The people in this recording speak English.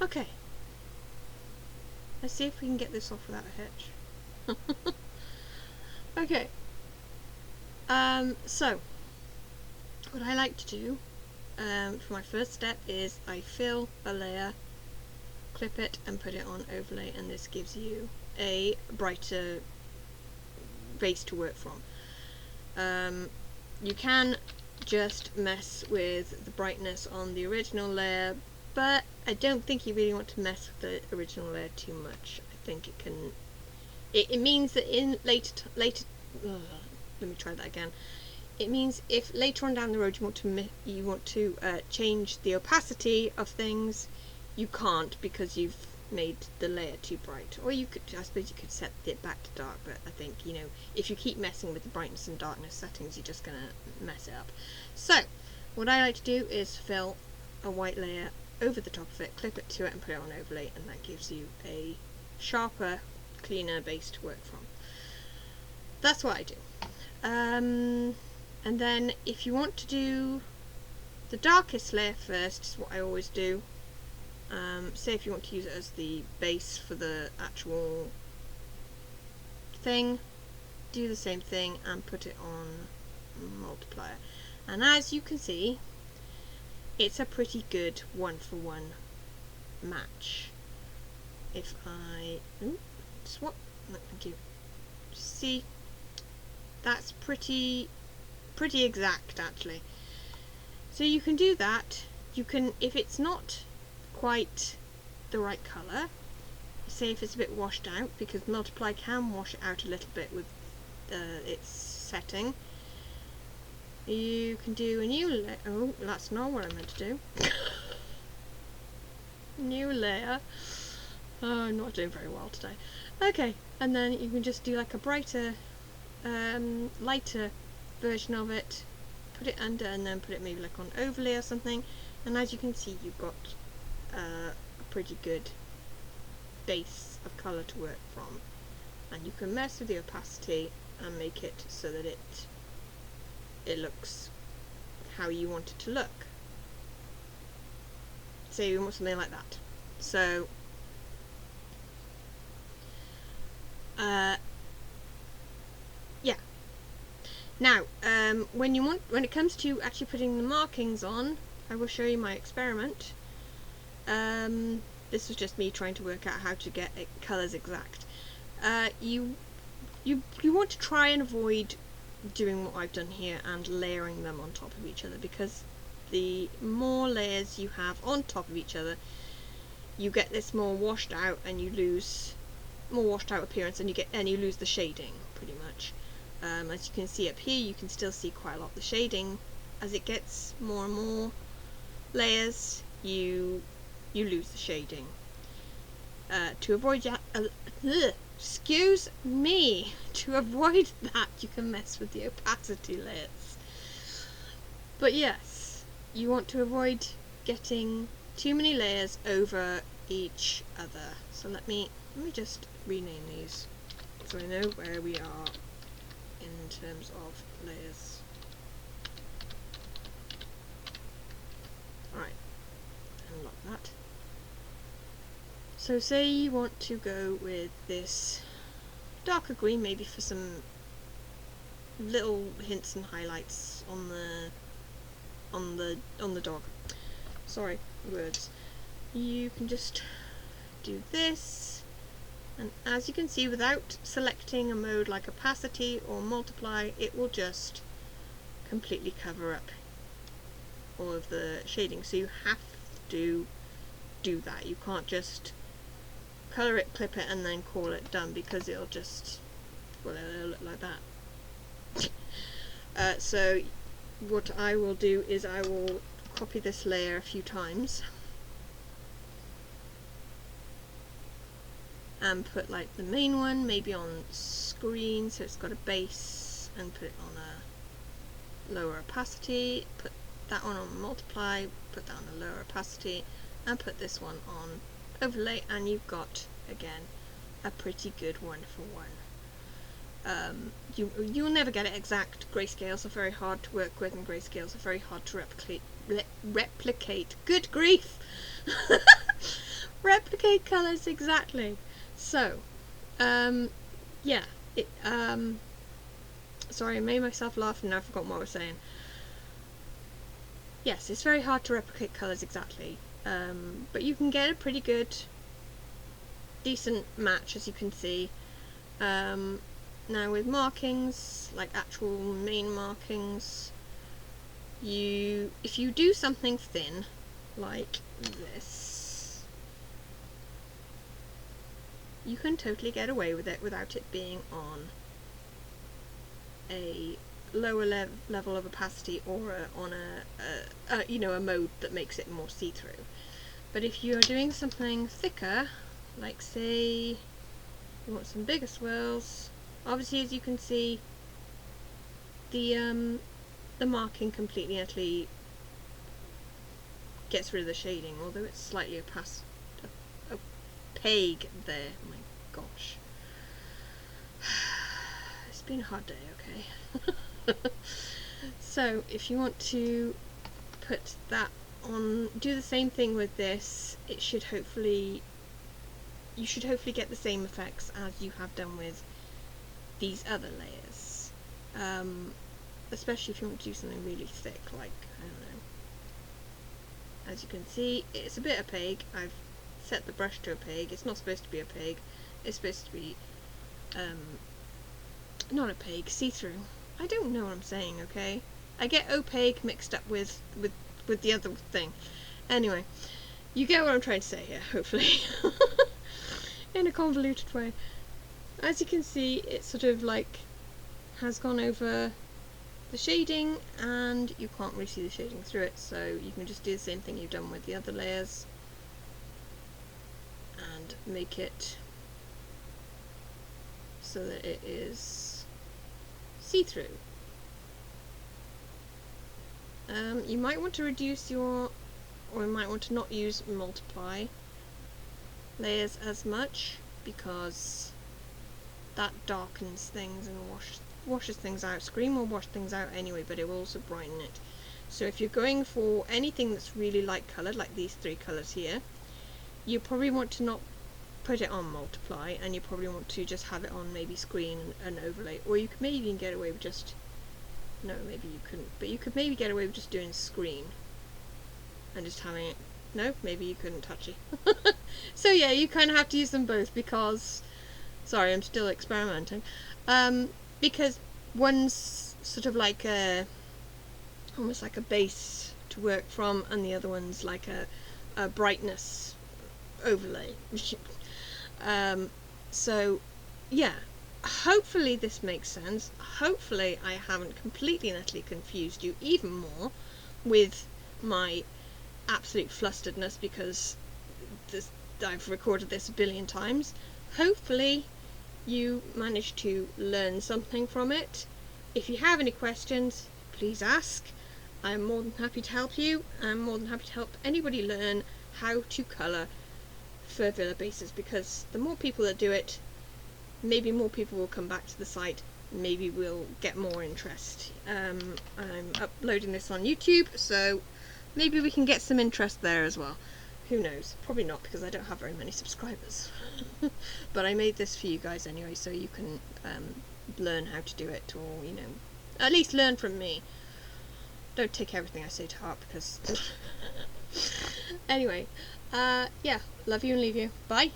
Okay. Let's see if we can get this off without a hitch. Okay. So what I like to do for my first step is I fill a layer, clip it and put it on overlay, and this gives you a brighter base to work from. You can just mess with the brightness on the original layer, but I don't think you really want to mess with the original layer too much. I think it can, it means that in later, let me try that again. It means if later on down the road you want to change the opacity of things, you can't because you've made the layer too bright. Or you could, I suppose you could set it back to dark, but I think, you know, if you keep messing with the brightness and darkness settings, you're just gonna mess it up. So what I like to do is fill a white layer over the top of it, clip it to it and put it on overlay, and that gives you a sharper, cleaner base to work from. That's what I do. And then if you want to do the darkest layer first, is what I always do. Say if you want to use it as the base for the actual thing, do the same thing and put it on multiplier. And as you can see, it's a pretty good one-for-one match. If I swap, no, thank you. See, that's pretty exact actually. So you can do that. You can, if it's not quite the right colour, say if it's a bit washed out, because multiply can wash it out a little bit with its setting, you can do a new layer. Oh, that's not what I meant to do. New layer. Oh, I'm not doing very well today. Okay, and then you can just do like a brighter, lighter version of it, put it under, and then put it maybe like on overlay or something, and as you can see, you've got a pretty good base of colour to work from, and you can mess with the opacity and make it so that it looks how you want it to look. So you want something like that. So yeah. Now when it comes to actually putting the markings on, I will show you my experiment. This was just me trying to work out how to get colours exact. You want to try and avoid doing what I've done here and layering them on top of each other, because the more layers you have on top of each other, you get this more washed out, and you lose more washed out appearance, and you lose the shading pretty much. As you can see up here, you can still see quite a lot of the shading. As it gets more and more layers, you lose the shading. To avoid excuse me, to avoid that, you can mess with the opacity layers. But yes, you want to avoid getting too many layers over each other. So let me just rename these so I know where we are in terms of layers. Alright, unlock that. So say you want to go with this darker green, maybe for some little hints and highlights on the dog. Sorry, words. You can just do this, and as you can see, without selecting a mode like opacity or multiply, it will just completely cover up all of the shading. So you have to do that. You can't just colour it, clip it, and then call it done, because it'll just, well, it'll look like that. So what I will do is I will copy this layer a few times and put like the main one maybe on screen so it's got a base, and put it on a lower opacity, put that one on multiply, put that on a lower opacity, and put this one on overlay, and you've got again a pretty good one-for-one. You'll never get it exact. Grayscales are very hard to work with, and grayscales are very hard to replicate. Good grief! replicate colours exactly. So, yeah, sorry, I made myself laugh and now I've forgotten what I was saying. Yes, it's very hard to replicate colours exactly, but you can get a pretty good, decent match, as you can see. Now with markings, like actual main markings, if you do something thin, like this, you can totally get away with it without it being on a lower level of opacity or on a mode that makes it more see-through. But if you're doing something thicker, like say you want some bigger swirls, obviously as you can see, the marking completely and utterly gets rid of the shading, although it's slightly opaque there. Oh my gosh. It's been a hard day, okay? So if you want to put that on, do the same thing with this, you should hopefully get the same effects as you have done with these other layers. Especially if you want to do something really thick, like, I don't know. As you can see, it's a bit opaque. I've set the brush to opaque. It's not supposed to be opaque. It's supposed to be, not opaque, see-through. I don't know what I'm saying, okay? I get opaque mixed up with the other thing. Anyway, you get what I'm trying to say here, hopefully. In a convoluted way. As you can see, it sort of like has gone over the shading, and you can't really see the shading through it, so you can just do the same thing you've done with the other layers and make it so that it is see-through. You might want to reduce or you might want to not use multiply layers as much, because that darkens things and washes things out. Screen will wash things out anyway, but it will also brighten it. So if you're going for anything that's really light coloured, like these three colours here, you probably want to not put it on multiply, and you probably want to just have it on maybe screen and overlay, or you could maybe even get away with just, no, maybe you couldn't, but you could maybe get away with just doing screen and just having it, no, maybe you couldn't, touchy. So yeah, you kind of have to use them both, because, sorry, I'm still experimenting, because one's sort of like almost like a base to work from, and the other one's like a brightness overlay. So yeah, hopefully this makes sense. Hopefully I haven't completely and utterly confused you even more with my absolute flusteredness, because I've recorded this a billion times. Hopefully you managed to learn something from it. If you have any questions, please ask. I'm more than happy to help you. I'm more than happy to help anybody learn how to colour for villa bases, because the more people that do it, maybe more people will come back to the site, maybe we'll get more interest. I'm uploading this on YouTube, so maybe we can get some interest there as well. Who knows? Probably not, because I don't have very many subscribers. But I made this for you guys anyway, so you can learn how to do it, or, you know, at least learn from me. Don't take everything I say to heart, because... Anyway, yeah, love you and leave you. Bye!